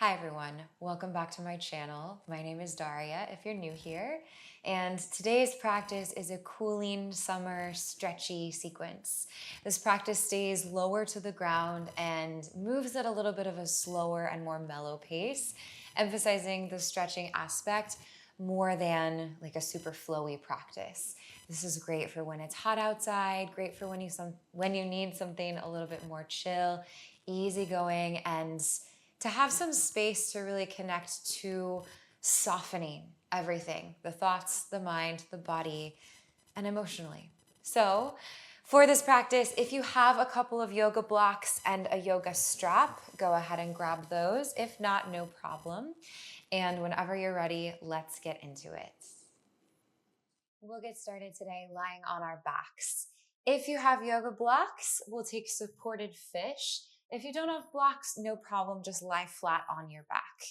Hi everyone, welcome back to my channel. My name is Daria if you're new here, and today's practice is a cooling summer stretchy sequence. This practice stays lower to the ground and moves at a little bit of a slower and more mellow pace, emphasizing the stretching aspect more than like a super flowy practice. This is great for when it's hot outside, great for when you need something a little bit more chill, easygoing, and to have some space to really connect to softening everything, the thoughts, the mind, the body, and emotionally. So, for this practice, if you have a couple of yoga blocks and a yoga strap, go ahead and grab those. If not, no problem. And whenever you're ready, let's get into it. We'll get started today lying on our backs. If you have yoga blocks, we'll take supported fish. If you don't have blocks, no problem, just lie flat on your back.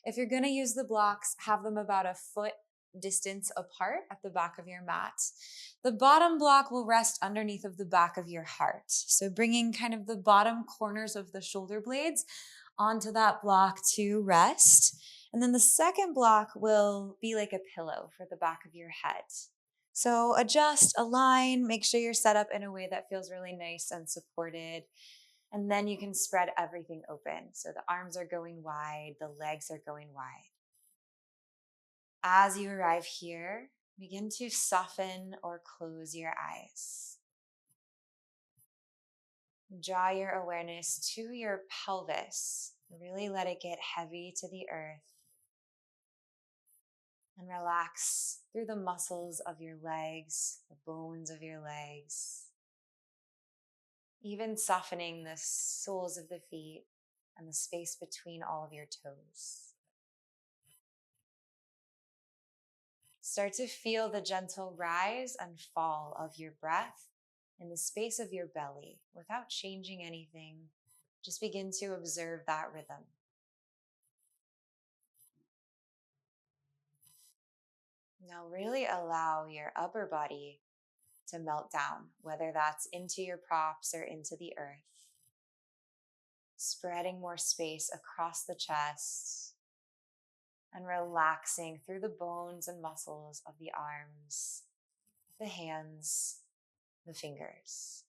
If you're gonna use the blocks, have them about a foot distance apart at the back of your mat. The bottom block will rest underneath of the back of your heart. So bringing kind of the bottom corners of the shoulder blades onto that block to rest. And then the second block will be like a pillow for the back of your head. So adjust, align, make sure you're set up in a way that feels really nice and supported. And then you can spread everything open. So the arms are going wide, the legs are going wide. As you arrive here, begin to soften or close your eyes. Draw your awareness to your pelvis. Really let it get heavy to the earth. And relax through the muscles of your legs, the bones of your legs, even softening the soles of the feet and the space between all of your toes. Start to feel the gentle rise and fall of your breath in the space of your belly without changing anything. Just begin to observe that rhythm. Now really allow your upper body to melt down, whether that's into your props or into the earth. Spreading more space across the chest and relaxing through the bones and muscles of the arms, the hands, the fingers.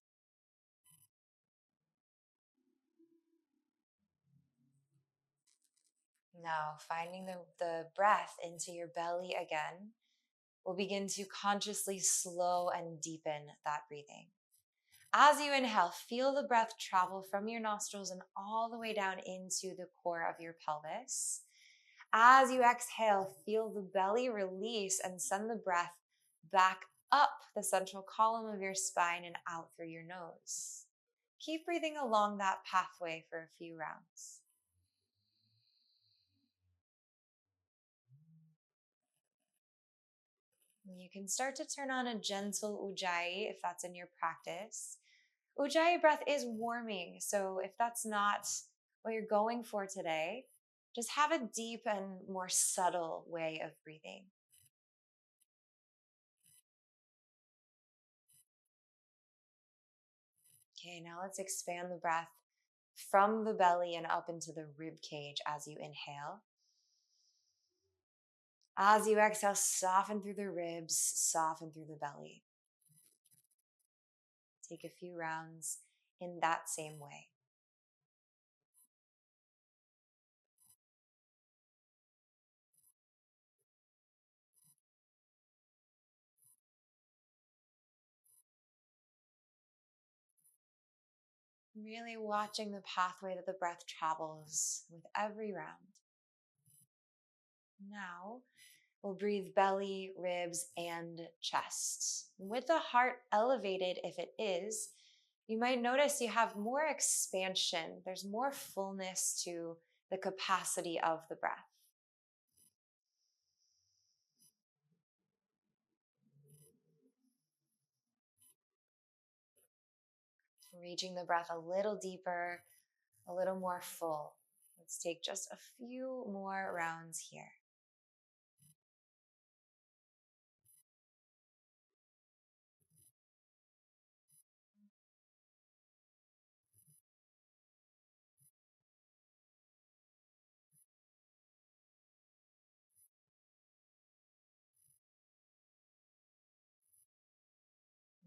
Now, finding the breath into your belly again, we'll begin to consciously slow and deepen that breathing. As you inhale, feel the breath travel from your nostrils and all the way down into the core of your pelvis. As you exhale, feel the belly release and send the breath back up the central column of your spine and out through your nose. Keep breathing along that pathway for a few rounds. You can start to turn on a gentle ujjayi if that's in your practice. Ujjayi breath is warming, so if that's not what you're going for today, just have a deep and more subtle way of breathing. Okay, now let's expand the breath from the belly and up into the rib cage as you inhale. As you exhale, soften through the ribs, soften through the belly. Take a few rounds in that same way. Really watching the pathway that the breath travels with every round. Now, we'll breathe belly, ribs, and chest. With the heart elevated, if it is, you might notice you have more expansion. There's more fullness to the capacity of the breath. Reaching the breath a little deeper, a little more full. Let's take just a few more rounds here.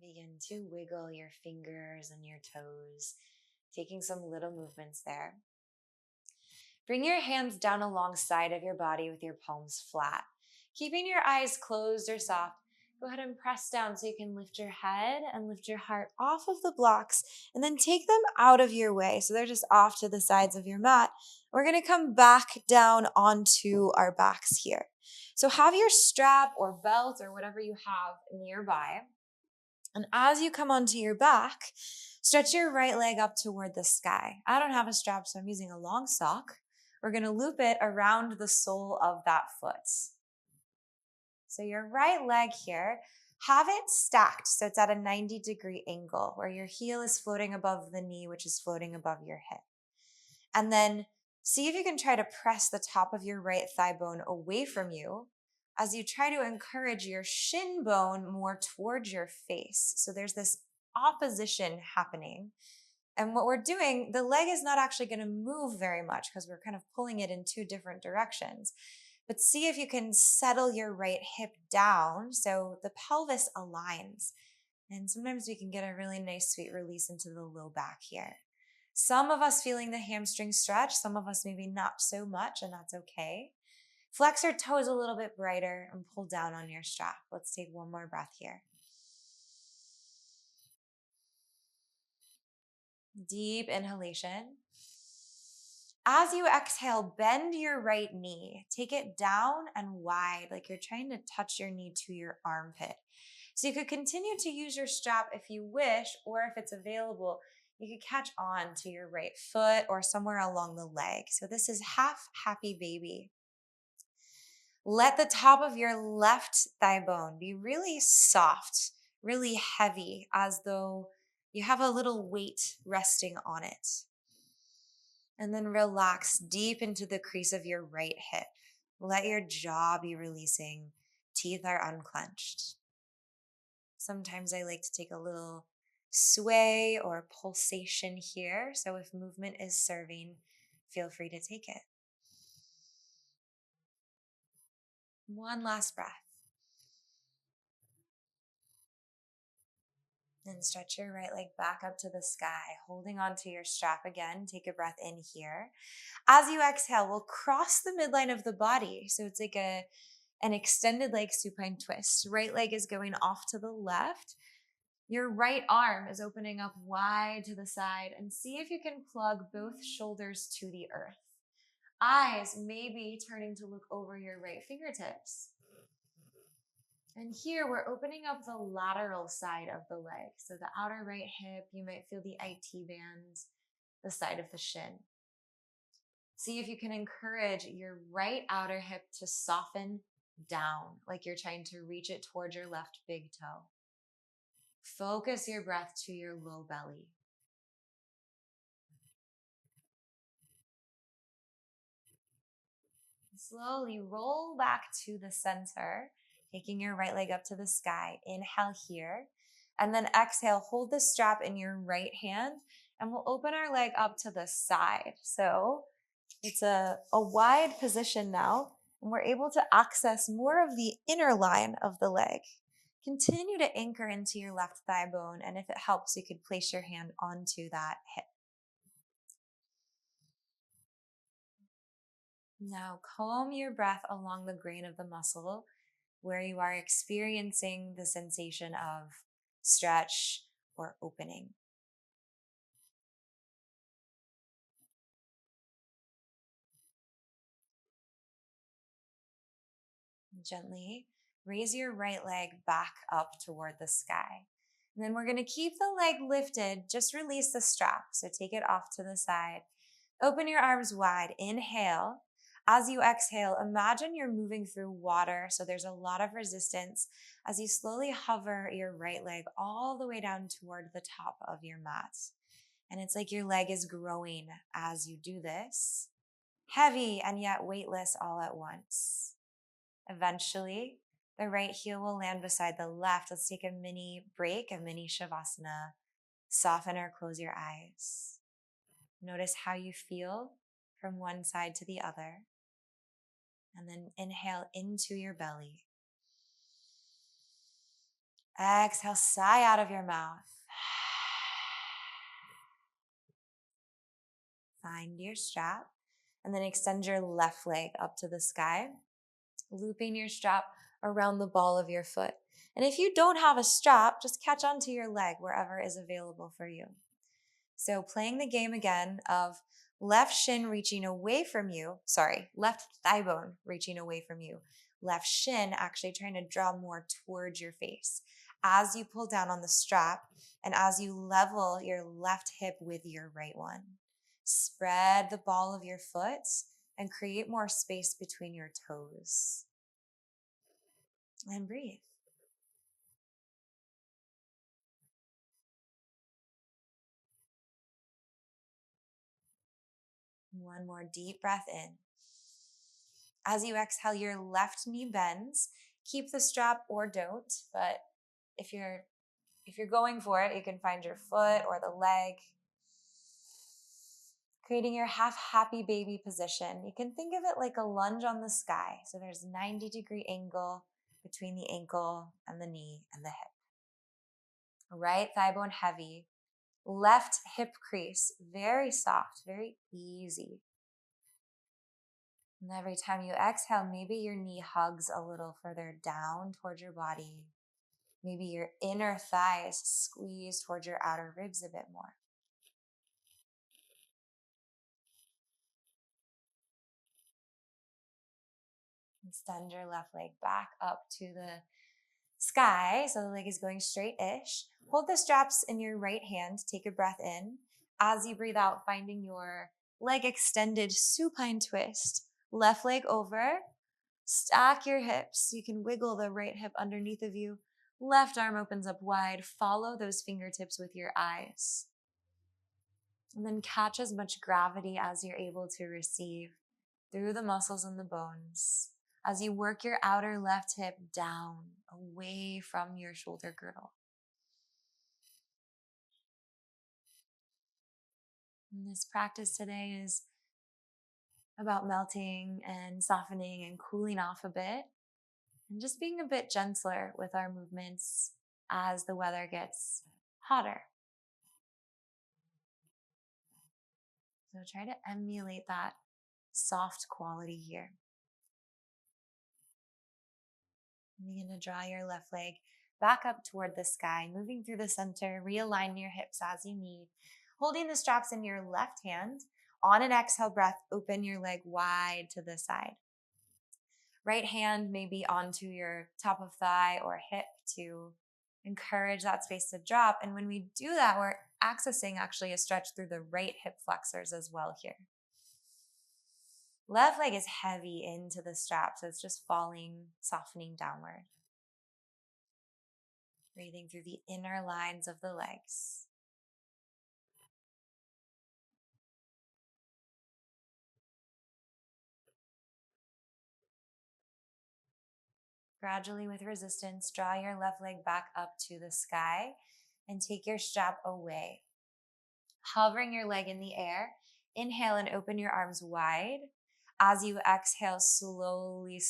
Begin to wiggle your fingers and your toes, taking some little movements there. Bring your hands down alongside of your body with your palms flat. Keeping your eyes closed or soft, go ahead and press down so you can lift your head and lift your heart off of the blocks and then take them out of your way. So they're just off to the sides of your mat. We're going to come back down onto our backs here. So have your strap or belt or whatever you have nearby. And as you come onto your back, stretch your right leg up toward the sky. I don't have a strap, so I'm using a long sock. We're going to loop it around the sole of that foot. So your right leg here, have it stacked so it's at a 90-degree angle where your heel is floating above the knee, which is floating above your hip. And then see if you can try to press the top of your right thigh bone away from you as you try to encourage your shin bone more towards your face. So there's this opposition happening. And what we're doing, the leg is not actually going to move very much because we're kind of pulling it in two different directions. But see if you can settle your right hip down so the pelvis aligns. And sometimes we can get a really nice sweet release into the low back here. Some of us feeling the hamstring stretch, some of us maybe not so much, and that's okay. Flex your toes a little bit brighter and pull down on your strap. Let's take one more breath here. Deep inhalation. As you exhale, bend your right knee. Take it down and wide, like you're trying to touch your knee to your armpit. So you could continue to use your strap if you wish, or if it's available, you could catch on to your right foot or somewhere along the leg. So this is half happy baby. Let the top of your left thigh bone be really soft, really heavy, as though you have a little weight resting on it. And then relax deep into the crease of your right hip. Let your jaw be releasing. Teeth are unclenched. Sometimes I like to take a little sway or pulsation here. So if movement is serving, feel free to take it. One last breath. Then stretch your right leg back up to the sky, holding onto your strap again. Take a breath in here. As you exhale, we'll cross the midline of the body. So it's like an extended leg supine twist. Right leg is going off to the left. Your right arm is opening up wide to the side, and see if you can plug both shoulders to the earth. Eyes may be turning to look over your right fingertips. And here we're opening up the lateral side of the leg. So the outer right hip, you might feel the IT bands, the side of the shin. See if you can encourage your right outer hip to soften down, like you're trying to reach it towards your left big toe. Focus your breath to your low belly. Slowly roll back to the center, taking your right leg up to the sky. Inhale here. And then exhale, hold the strap in your right hand, and we'll open our leg up to the side. So it's a wide position now, and we're able to access more of the inner line of the leg. Continue to anchor into your left thigh bone, and if it helps, you could place your hand onto that hip. Now comb your breath along the grain of the muscle where you are experiencing the sensation of stretch or opening. Gently raise your right leg back up toward the sky. And then we're going to keep the leg lifted. Just release the strap. So take it off to the side. Open your arms wide. Inhale. As you exhale, imagine you're moving through water. So there's a lot of resistance as you slowly hover your right leg all the way down toward the top of your mat. And it's like your leg is growing as you do this. Heavy and yet weightless all at once. Eventually, the right heel will land beside the left. Let's take a mini break, a mini Shavasana. Soften or close your eyes. Notice how you feel from one side to the other. And then inhale into your belly. Exhale, sigh out of your mouth. Find your strap and then extend your left leg up to the sky, looping your strap around the ball of your foot. And if you don't have a strap, just catch onto your leg wherever is available for you. So playing the game again of left shin reaching away from you, left thigh bone reaching away from you, left shin actually trying to draw more towards your face as you pull down on the strap and as you level your left hip with your right one. Spread the ball of your foot and create more space between your toes. And breathe. One more deep breath in. As you exhale, your left knee bends. Keep the strap or don't, but if you're going for it, you can find your foot or the leg. Creating your half happy baby position. You can think of it like a lunge on the sky. So there's a 90-degree angle between the ankle and the knee and the hip. Right thigh bone heavy. Left hip crease, very soft, very easy. And every time you exhale, maybe your knee hugs a little further down towards your body. Maybe your inner thighs squeeze towards your outer ribs a bit more. Extend your left leg back up to the sky, so the leg is going straight-ish. Hold the straps in your right hand. Take a breath in. As you breathe out, finding your leg extended supine twist. Left leg over. Stack your hips. You can wiggle the right hip underneath of you. Left arm opens up wide. Follow those fingertips with your eyes. And then catch as much gravity as you're able to receive through the muscles and the bones as you work your outer left hip down, away from your shoulder girdle. And this practice today is about melting and softening and cooling off a bit, and just being a bit gentler with our movements as the weather gets hotter. So try to emulate that soft quality here. Begin to draw your left leg back up toward the sky, moving through the center. Realign your hips as you need. Holding the straps in your left hand. On an exhale breath, open your leg wide to the side. Right hand maybe onto your top of thigh or hip to encourage that space to drop. And when we do that, we're accessing actually a stretch through the right hip flexors as well here. Left leg is heavy into the strap, so it's just falling, softening downward. Breathing through the inner lines of the legs. Gradually, with resistance, draw your left leg back up to the sky and take your strap away. Hovering your leg in the air, inhale and open your arms wide. As you exhale, slowly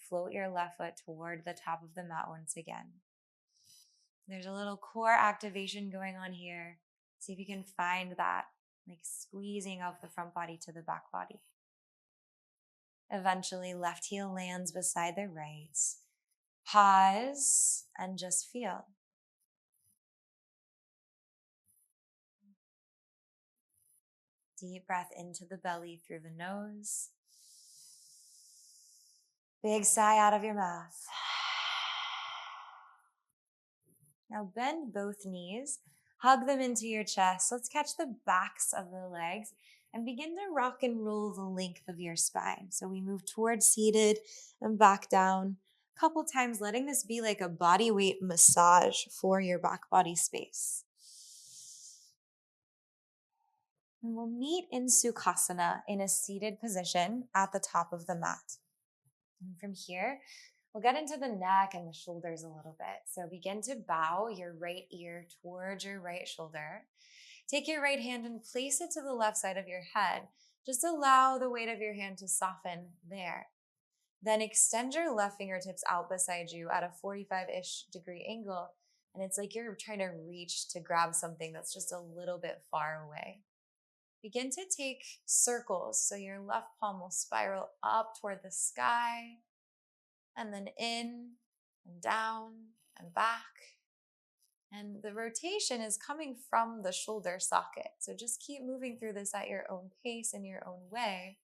float your left foot toward the top of the mat once again. There's a little core activation going on here. See if you can find that, like squeezing out the front body to the back body. Eventually, left heel lands beside the right. Pause and just feel. Deep breath into the belly through the nose. Big sigh out of your mouth. Now bend both knees. Hug them into your chest. Let's catch the backs of the legs and begin to rock and roll the length of your spine. So we move towards seated and back down a couple times, letting this be like a body weight massage for your back body space. And we'll meet in Sukhasana in a seated position at the top of the mat. And from here, we'll get into the neck and the shoulders a little bit. So begin to bow your right ear towards your right shoulder. Take your right hand and place it to the left side of your head. Just allow the weight of your hand to soften there. Then extend your left fingertips out beside you at a 45-ish degree angle. And it's like you're trying to reach to grab something that's just a little bit far away. Begin to take circles. So your left palm will spiral up toward the sky, and then in and down and back. And the rotation is coming from the shoulder socket. So just keep moving through this at your own pace in your own way.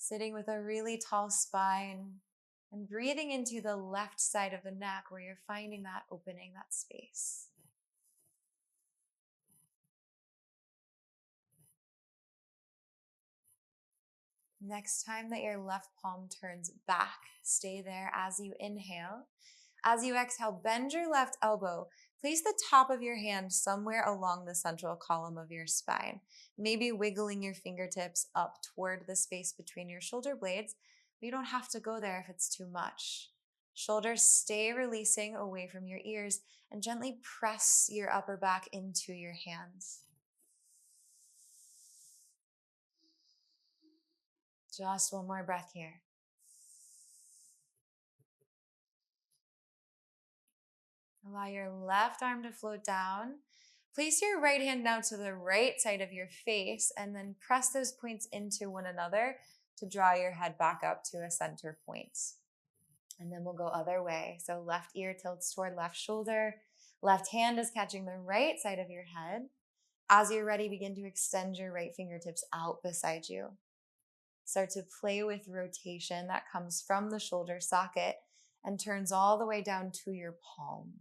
Sitting with a really tall spine and breathing into the left side of the neck where you're finding that opening, that space. Next time that your left palm turns back, stay there as you inhale. As you exhale, bend your left elbow. Place the top of your hand somewhere along the central column of your spine, maybe wiggling your fingertips up toward the space between your shoulder blades. But you don't have to go there if it's too much. Shoulders stay releasing away from your ears, and gently press your upper back into your hands. Just one more breath here. Allow your left arm to float down. Place your right hand now to the right side of your face and then press those points into one another to draw your head back up to a center point. And then we'll go other way. So left ear tilts toward left shoulder. Left hand is catching the right side of your head. As you're ready, begin to extend your right fingertips out beside you. Start to play with rotation that comes from the shoulder socket and turns all the way down to your palm.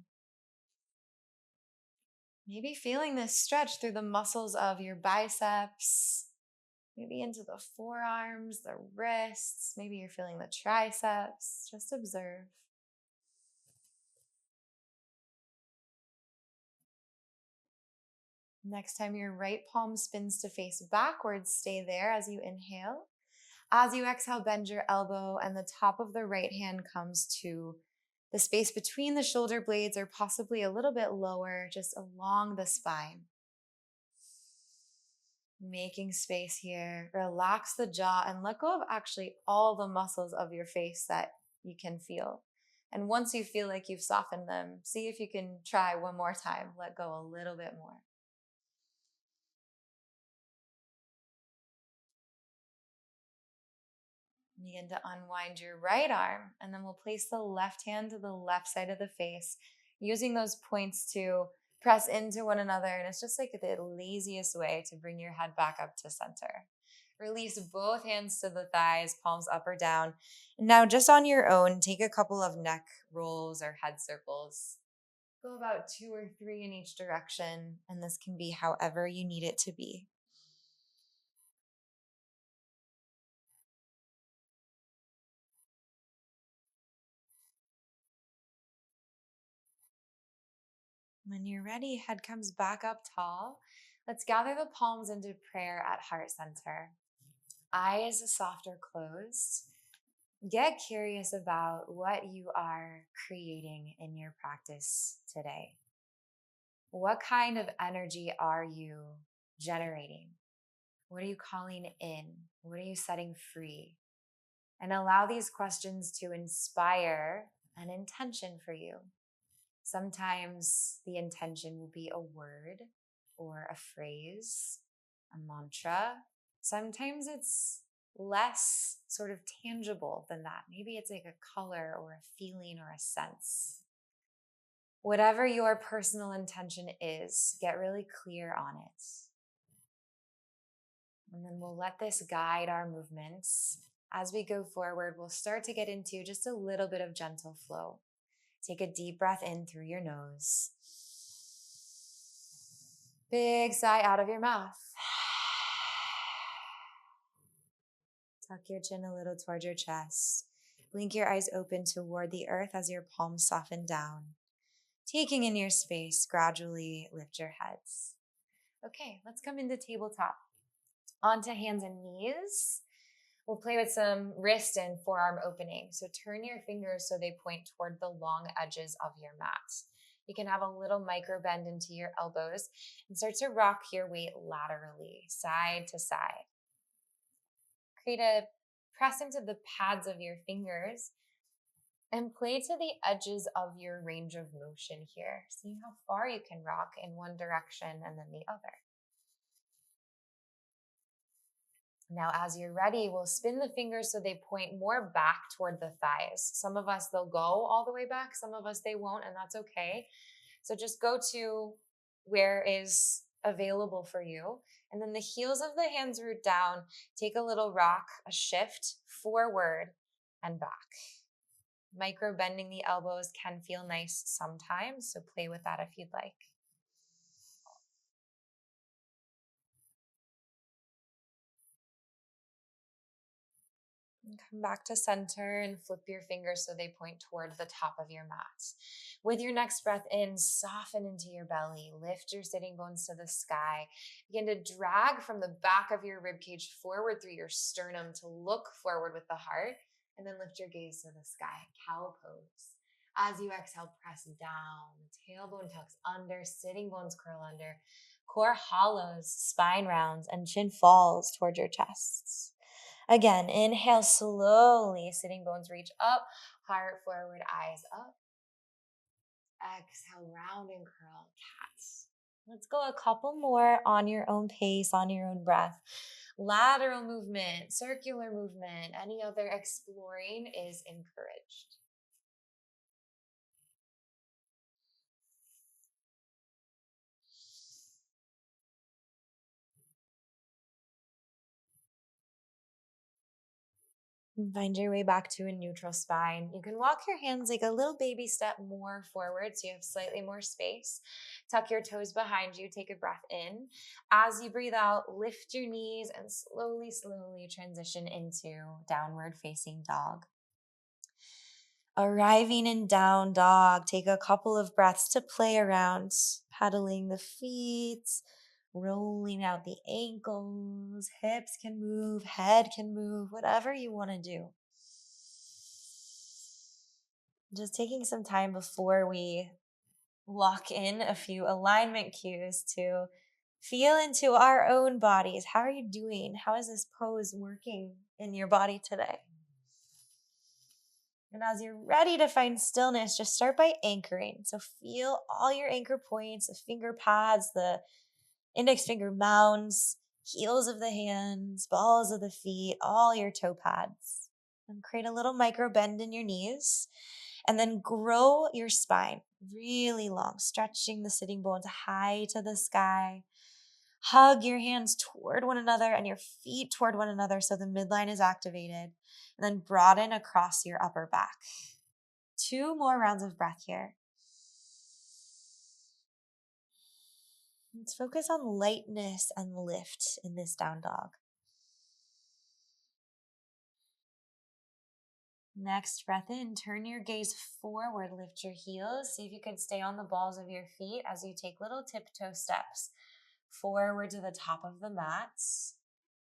Maybe feeling this stretch through the muscles of your biceps, maybe into the forearms, the wrists, maybe you're feeling the triceps. Just observe. Next time your right palm spins to face backwards, stay there as you inhale. As you exhale, bend your elbow and the top of the right hand comes to the space between the shoulder blades or possibly a little bit lower, just along the spine. Making space here. Relax the jaw and let go of actually all the muscles of your face that you can feel. And once you feel like you've softened them, see if you can try one more time. Let go a little bit more. Begin to unwind your right arm, and then we'll place the left hand to the left side of the face, using those points to press into one another. And it's just like the laziest way to bring your head back up to center. Release both hands to the thighs, palms up or down. And now just on your own, take a couple of neck rolls or head circles. Go about 2 or 3 in each direction, and this can be however you need it to be. When you're ready, head comes back up tall. Let's gather the palms into prayer at heart center. Eyes soft or closed. Get curious about what you are creating in your practice today. What kind of energy are you generating? What are you calling in? What are you setting free? And allow these questions to inspire an intention for you. Sometimes the intention will be a word or a phrase, a mantra. Sometimes it's less sort of tangible than that. Maybe it's like a color or a feeling or a sense. Whatever your personal intention is, get really clear on it. And then we'll let this guide our movements. As we go forward, we'll start to get into just a little bit of gentle flow. Take a deep breath in through your nose. Big sigh out of your mouth. Tuck your chin a little toward your chest. Blink your eyes open toward the earth as your palms soften down. Taking in your space, gradually lift your heads. Okay, let's come into tabletop. Onto hands and knees. We'll play with some wrist and forearm opening. So turn your fingers so they point toward the long edges of your mat. You can have a little micro bend into your elbows and start to rock your weight laterally, side to side. Create a press into the pads of your fingers and play to the edges of your range of motion here. See how far you can rock in one direction and then the other. Now, as you're ready, we'll spin the fingers so they point more back toward the thighs. Some of us, they'll go all the way back. Some of us, they won't, and that's okay. So just go to where is available for you. And then the heels of the hands root down. Take a little rock, a shift forward and back. Micro bending the elbows can feel nice sometimes, so play with that if you'd like. And come back to center and flip your fingers so they point toward the top of your mat. With your next breath in, soften into your belly. Lift your sitting bones to the sky. Begin to drag from the back of your ribcage forward through your sternum to look forward with the heart. And then lift your gaze to the sky. Cow pose. As you exhale, press down. Tailbone tucks under. Sitting bones curl under. Core hollows, spine rounds, and chin falls toward your chests. Again, inhale slowly, sitting bones reach up, heart forward, eyes up. Exhale, round and curl, cats. Let's go a couple more on your own pace, on your own breath. Lateral movement, circular movement, any other exploring is encouraged. Find your way back to a neutral spine. You can walk your hands like a little baby step more forward so you have slightly more space. Tuck your toes behind you. Take a breath in. As you breathe out, lift your knees and slowly, slowly transition into downward facing dog. Arriving in down dog, take a couple of breaths to play around, pedaling the feet, rolling out the ankles, hips can move, head can move, whatever you want to do. Just taking some time before we lock in a few alignment cues to feel into our own bodies. How are you doing? How is this pose working in your body today? And as you're ready to find stillness, just start by anchoring. So feel all your anchor points, the finger pads, the index finger mounds, heels of the hands, balls of the feet, all your toe pads. And create a little micro bend in your knees. And then grow your spine really long, stretching the sitting bones high to the sky. Hug your hands toward one another and your feet toward one another so the midline is activated. And then broaden across your upper back. 2 more rounds of breath here. Let's focus on lightness and lift in this down dog. Next breath in, turn your gaze forward, lift your heels. See if you can stay on the balls of your feet as you take little tiptoe steps forward to the top of the mats.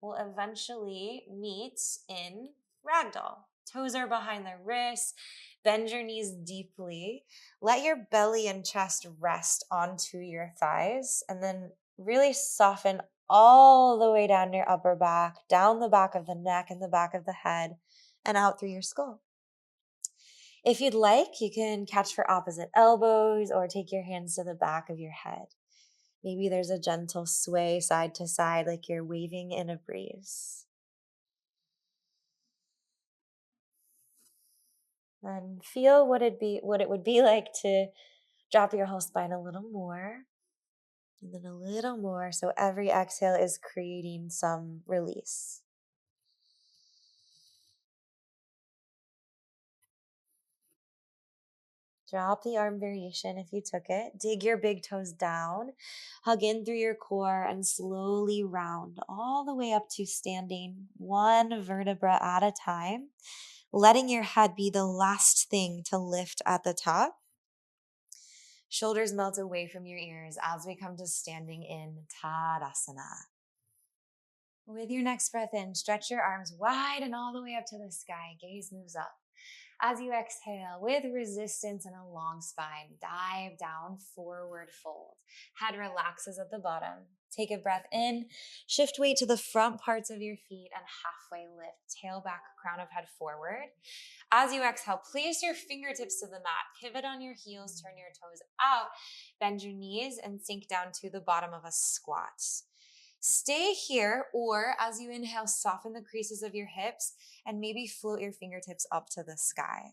We'll eventually meet in ragdoll. Toes are behind the wrists. Bend your knees deeply. Let your belly and chest rest onto your thighs, and then really soften all the way down your upper back, down the back of the neck and the back of the head, and out through your skull. If you'd like, you can catch for opposite elbows or take your hands to the back of your head. Maybe there's a gentle sway side to side like you're waving in a breeze. And feel what it would be like to drop your whole spine a little more and then a little more. So every exhale is creating some release. Drop the arm variation if you took it. Dig your big toes down. Hug in through your core and slowly round all the way up to standing, one vertebra at a time, letting your head be the last thing to lift at the top. Shoulders melt away from your ears as we come to standing in Tadasana. With your next breath in, stretch your arms wide and all the way up to the sky. Gaze moves up. As you exhale with resistance and a long spine, dive down, forward fold. Head relaxes at the bottom. Take a breath in, shift weight to the front parts of your feet and halfway lift, tail back, crown of head forward. As you exhale, place your fingertips to the mat, pivot on your heels, turn your toes out, bend your knees and sink down to the bottom of a squat. Stay here, or as you inhale, soften the creases of your hips and maybe float your fingertips up to the sky.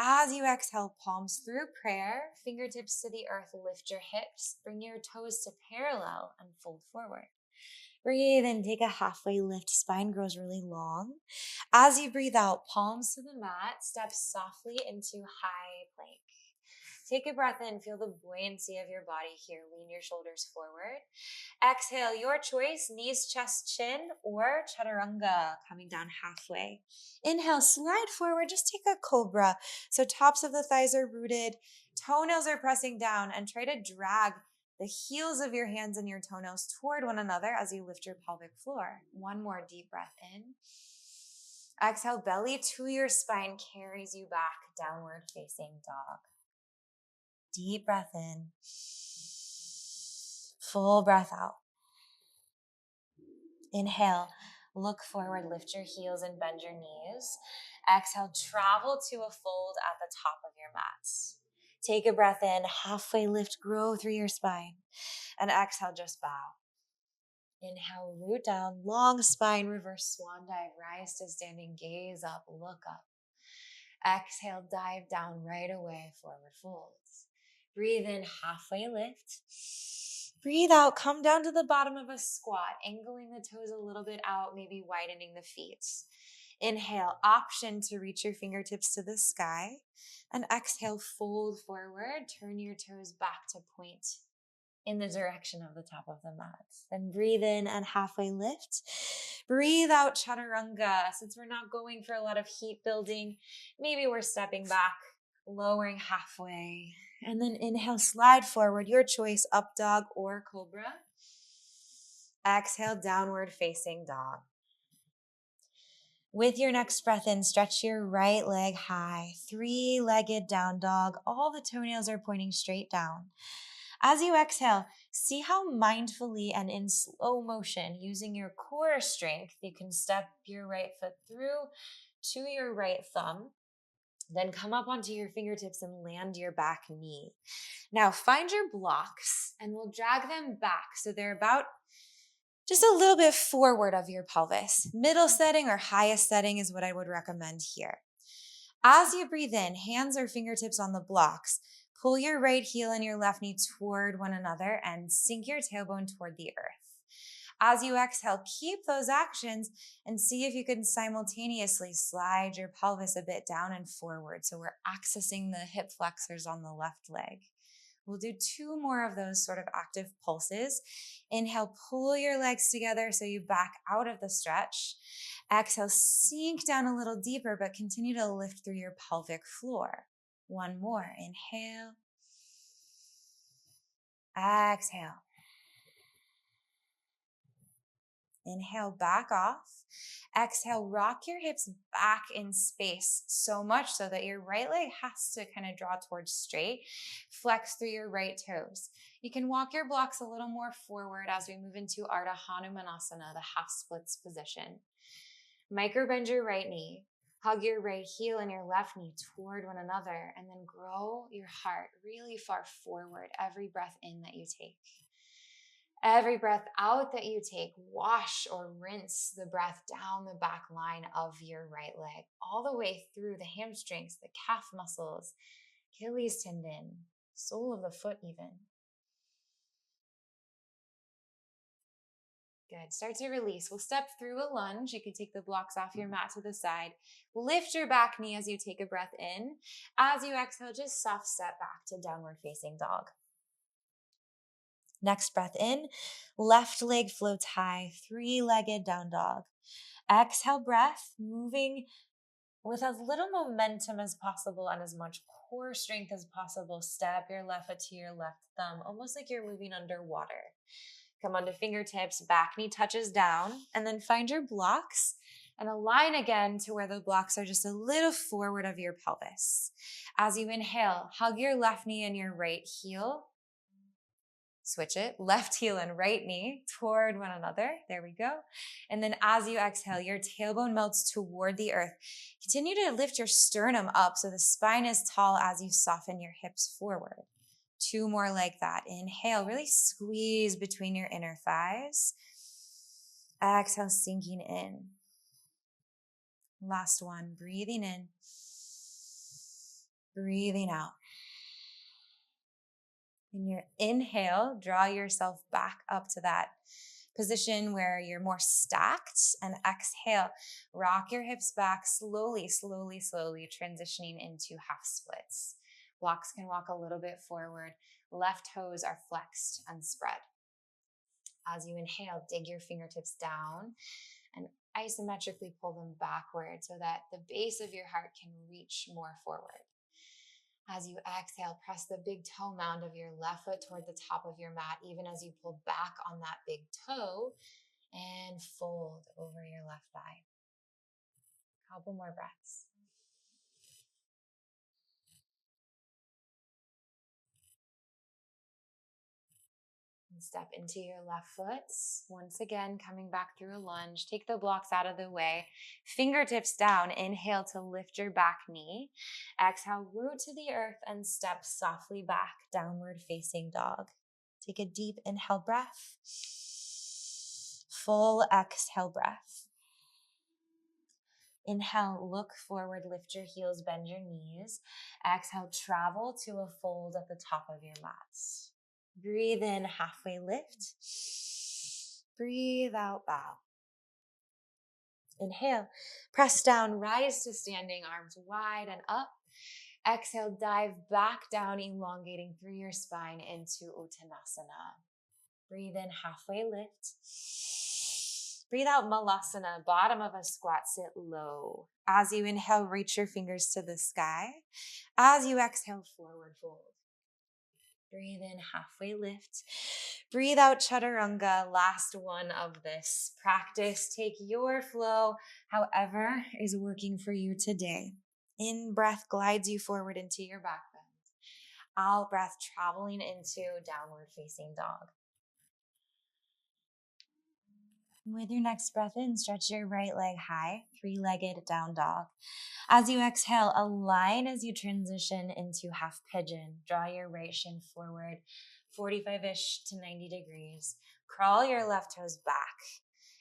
As you exhale, palms through prayer, fingertips to the earth, lift your hips, bring your toes to parallel and fold forward. Breathe in, take a halfway lift, spine grows really long. As you breathe out, palms to the mat, step softly into high plank. Take a breath in, feel the buoyancy of your body here. Lean your shoulders forward. Exhale, your choice, knees, chest, chin, or chaturanga, coming down halfway. Inhale, slide forward, just take a cobra. So tops of the thighs are rooted, toenails are pressing down, and try to drag the heels of your hands and your toenails toward one another as you lift your pelvic floor. One more deep breath in. Exhale, belly to your spine carries you back, downward facing dog. Deep breath in. Full breath out. Inhale, look forward, lift your heels and bend your knees. Exhale, travel to a fold at the top of your mat. Take a breath in, halfway lift, grow through your spine. And exhale, just bow. Inhale, root down, long spine, reverse swan dive, rise to standing, gaze up, look up. Exhale, dive down right away, forward folds. Breathe in, halfway lift. Breathe out, come down to the bottom of a squat, angling the toes a little bit out, maybe widening the feet. Inhale, option to reach your fingertips to the sky. And exhale, fold forward, turn your toes back to point in the direction of the top of the mat. Then breathe in and halfway lift. Breathe out, chaturanga. Since we're not going for a lot of heat building, maybe we're stepping back, lowering halfway. And then inhale, slide forward, your choice, up dog or cobra. Exhale, downward facing dog. With your next breath in, stretch your right leg high, three-legged down dog. All the toenails are pointing straight down. As you exhale, see how mindfully and in slow motion, using your core strength, you can step your right foot through to your right thumb, then come up onto your fingertips and land your back knee. Now find your blocks and we'll drag them back so they're about just a little bit forward of your pelvis. Middle setting or highest setting is what I would recommend here. As you breathe in, hands or fingertips on the blocks, pull your right heel and your left knee toward one another and sink your tailbone toward the earth. As you exhale, keep those actions and see if you can simultaneously slide your pelvis a bit down and forward. So we're accessing the hip flexors on the left leg. We'll do two more of those sort of active pulses. Inhale, pull your legs together so you back out of the stretch. Exhale, sink down a little deeper, but continue to lift through your pelvic floor. One more. Inhale. Exhale. Inhale, back off. Exhale, rock your hips back in space so much so that your right leg has to kind of draw towards straight. Flex through your right toes. You can walk your blocks a little more forward as we move into Ardha Hanumanasana, the half splits position. Micro bend your right knee. Hug your right heel and your left knee toward one another, and then grow your heart really far forward every breath in that you take. Every breath out that you take, wash or rinse the breath down the back line of your right leg, all the way through the hamstrings, the calf muscles, Achilles tendon, sole of the foot even. Good. Start to release. We'll step through a lunge. You can take the blocks off your mat to the side. Lift your back knee as you take a breath in. As you exhale, just soft step back to downward facing dog. Next breath in, left leg floats high, three-legged down dog. Exhale breath, moving with as little momentum as possible and as much core strength as possible. Step your left foot to your left thumb, almost like you're moving underwater. Come onto fingertips, back knee touches down, and then find your blocks And align again to where the blocks are just a little forward of your pelvis. As you inhale, hug your left knee and your right heel. Switch it, left heel and right knee toward one another. There we go. And then as you exhale, your tailbone melts toward the earth. Continue to lift your sternum up so the spine is tall as you soften your hips forward. 2 more like that. Inhale, really squeeze between your inner thighs. Exhale, sinking in. Last one, breathing in, breathing out. In your inhale, draw yourself back up to that position where you're more stacked, and exhale, rock your hips back slowly, slowly, slowly, transitioning into half splits. Blocks can walk a little bit forward. Left toes are flexed and spread. As you inhale, dig your fingertips down and isometrically pull them backward so that the base of your heart can reach more forward. As you exhale, press the big toe mound of your left foot toward the top of your mat, even as you pull back on that big toe, and fold over your left thigh. Couple more breaths. And step into your left foot. Once again, coming back through a lunge. Take the blocks out of the way. Fingertips down. Inhale to lift your back knee. Exhale, root to the earth and step softly back, downward facing dog. Take a deep inhale breath. Full exhale breath. Inhale, look forward, lift your heels, bend your knees. Exhale, travel to a fold at the top of your mat. Breathe in, halfway lift. Breathe out, bow. Inhale, press down, rise to standing, arms wide and up. Exhale, dive back down, elongating through your spine into Uttanasana. Breathe in, halfway lift. Breathe out, Malasana, bottom of a squat, sit low. As you inhale, reach your fingers to the sky. As you exhale, forward fold. Breathe in, halfway lift. Breathe out, Chaturanga, last one of this practice. Take your flow, however is working for you today. In breath glides you forward into your back bend. Out breath traveling into downward facing dog. With your next breath in, stretch your right leg high, 3-legged down dog. As you exhale, align as you transition into half pigeon. Draw your right shin forward, 45-ish to 90 degrees. Crawl your left toes back.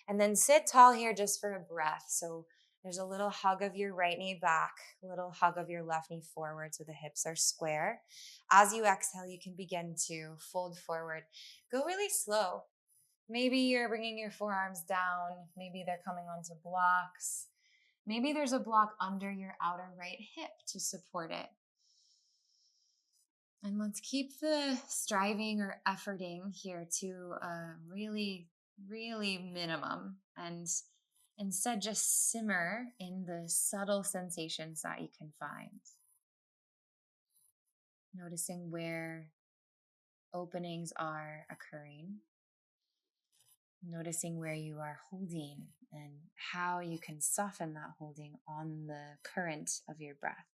And then sit tall here just for a breath. So there's a little hug of your right knee back, a little hug of your left knee forward so the hips are square. As you exhale, you can begin to fold forward. Go really slow. Maybe you're bringing your forearms down. Maybe they're coming onto blocks. Maybe there's a block under your outer right hip to support it. And let's keep the striving or efforting here to a really, really minimum, and instead just simmer in the subtle sensations that you can find. Noticing where openings are occurring. Noticing where you are holding and how you can soften that holding on the current of your breath.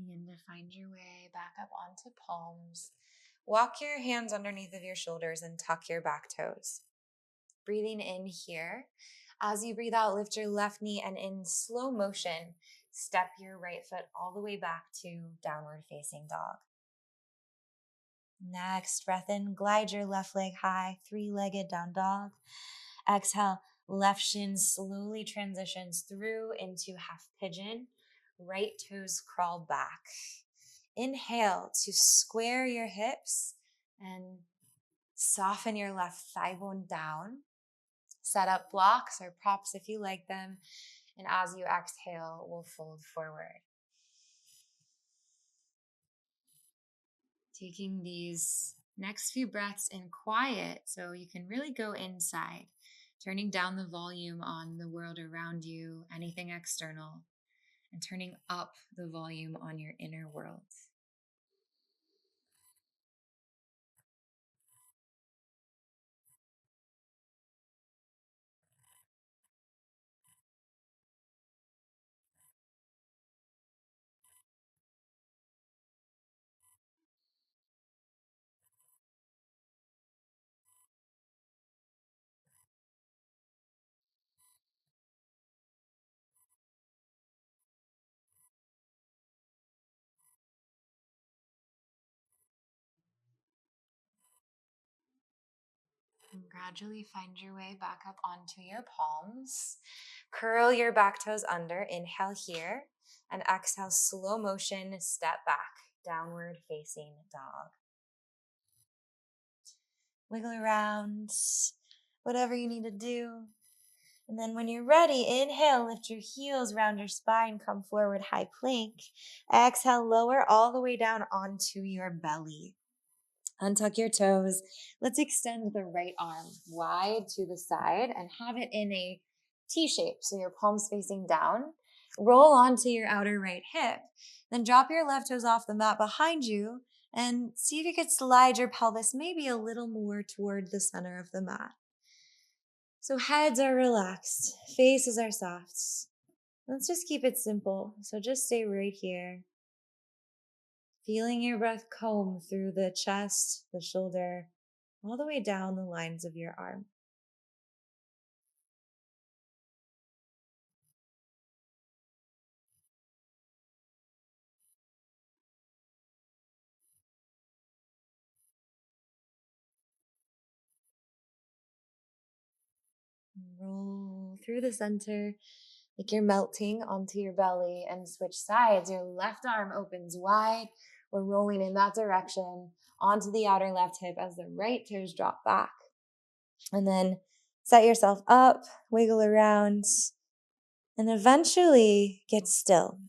Begin to find your way back up onto palms. Walk your hands underneath of your shoulders and tuck your back toes. Breathing in here. As you breathe out, lift your left knee and in slow motion, step your right foot all the way back to downward facing dog. Next, breath in, glide your left leg high, 3-legged down dog. Exhale, left shin slowly transitions through into half pigeon. Right toes crawl back. Inhale to square your hips and soften your left thigh bone down. Set up blocks or props if you like them. And as you exhale, we'll fold forward. Taking these next few breaths in quiet so you can really go inside, turning down the volume on the world around you, anything external, and turning up the volume on your inner world. And gradually find your way back up onto your palms. Curl your back toes under. Inhale here. And exhale, slow motion, step back, downward facing dog. Wiggle around, whatever you need to do. And then when you're ready, inhale, lift your heels, round your spine, come forward, high plank. Exhale, lower all the way down onto your belly. Untuck your toes. Let's extend the right arm wide to the side and have it in a T shape. So your palms facing down. Roll onto your outer right hip. Then drop your left toes off the mat behind you and see if you could slide your pelvis maybe a little more toward the center of the mat. So heads are relaxed, faces are soft. Let's just keep it simple. So just stay right here. Feeling your breath comb through the chest, the shoulder, all the way down the lines of your arm. Roll through the center like you're melting onto your belly and switch sides. Your left arm opens wide. We're rolling in that direction onto the outer left hip as the right toes drop back. And then set yourself up, wiggle around, and eventually get still.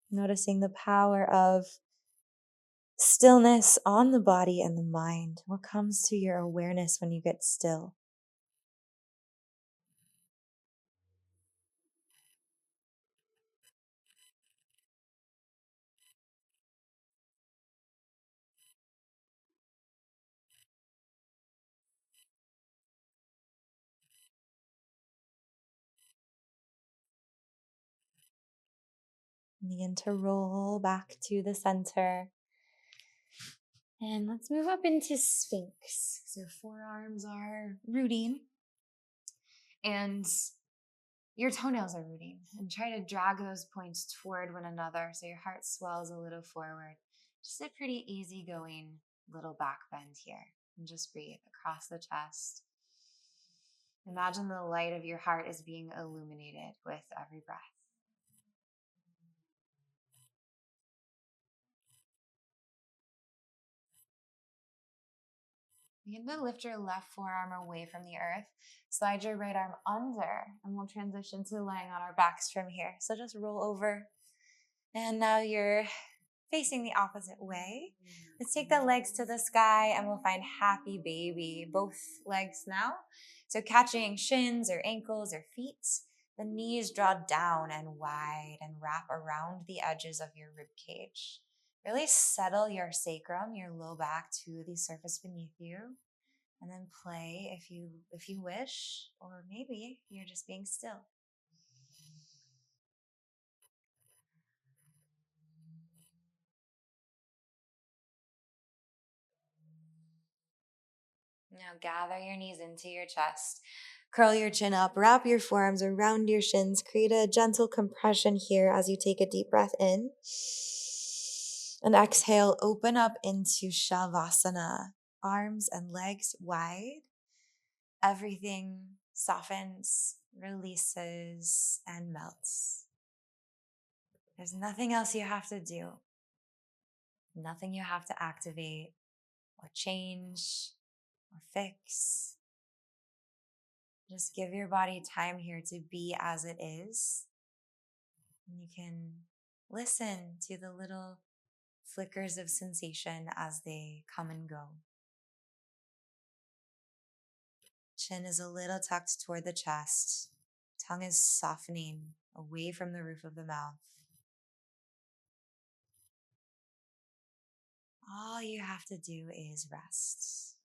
Noticing the power of stillness on the body and the mind. What comes to your awareness when you get still? Begin to roll back to the center. And let's move up into Sphinx. So forearms are rooting and your toenails are rooting. And try to drag those points toward one another so your heart swells a little forward. Just a pretty easygoing little back bend here. And just breathe across the chest. Imagine the light of your heart is being illuminated with every breath. Begin to lift your left forearm away from the earth. Slide your right arm under, and we'll transition to lying on our backs from here. So just roll over. And now you're facing the opposite way. Let's take the legs to the sky and we'll find happy baby. Both legs now. So catching shins or ankles or feet. The knees draw down and wide and wrap around the edges of your rib cage. Really settle your sacrum, your low back to the surface beneath you. And then play if you wish, or maybe you're just being still. Now gather your knees into your chest. Curl your chin up, wrap your forearms around your shins. Create a gentle compression here as you take a deep breath in. And exhale, open up into Shavasana. Arms and legs wide. Everything softens, releases, and melts. There's nothing else you have to do. Nothing you have to activate or change or fix. Just give your body time here to be as it is. And you can listen to the little flickers of sensation as they come and go. Chin is a little tucked toward the chest. Tongue is softening away from the roof of the mouth. All you have to do is rest.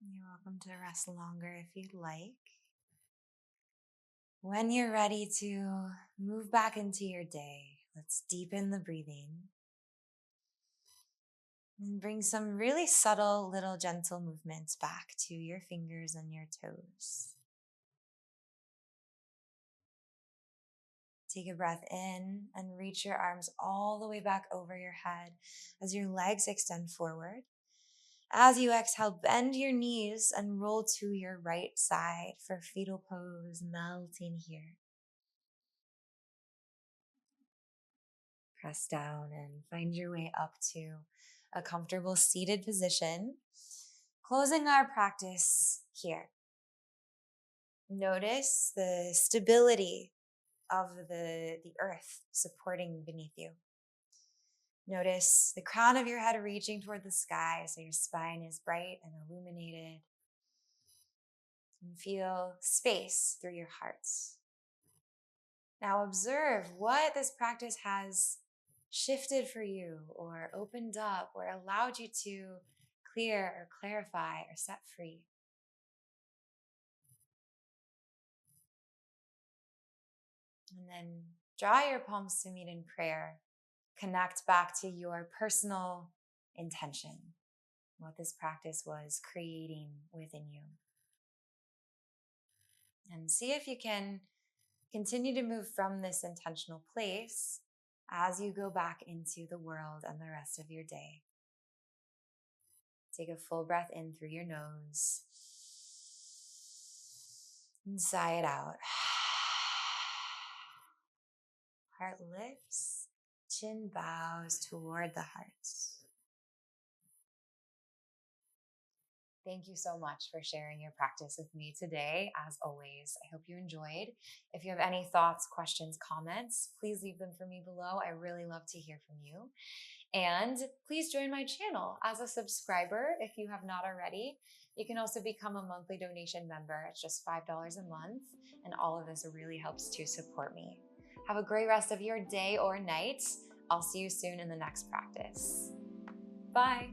You're welcome to rest longer if you'd like. When you're ready to move back into your day, let's deepen the breathing and bring some really subtle little gentle movements back to your fingers and your toes. Take a breath in and reach your arms all the way back over your head as your legs extend forward. As you exhale, bend your knees and roll to your right side for fetal pose, melting here. Press down and find your way up to a comfortable seated position. Closing our practice here. Notice the stability of the earth supporting beneath you. Notice the crown of your head reaching toward the sky so your spine is bright and illuminated. And feel space through your heart. Now observe what this practice has shifted for you or opened up or allowed you to clear or clarify or set free. And then draw your palms to meet in prayer. Connect back to your personal intention, what this practice was creating within you. And see if you can continue to move from this intentional place as you go back into the world and the rest of your day. Take a full breath in through your nose and sigh it out. Heart lifts, chin bows toward the heart. Thank you so much for sharing your practice with me today. As always, I hope you enjoyed. If you have any thoughts, questions, comments, please leave them for me below. I really love to hear from you. And please join my channel as a subscriber if you have not already. You can also become a monthly donation member. It's just $5 a month. And all of this really helps to support me. Have a great rest of your day or night. I'll see you soon in the next practice. Bye.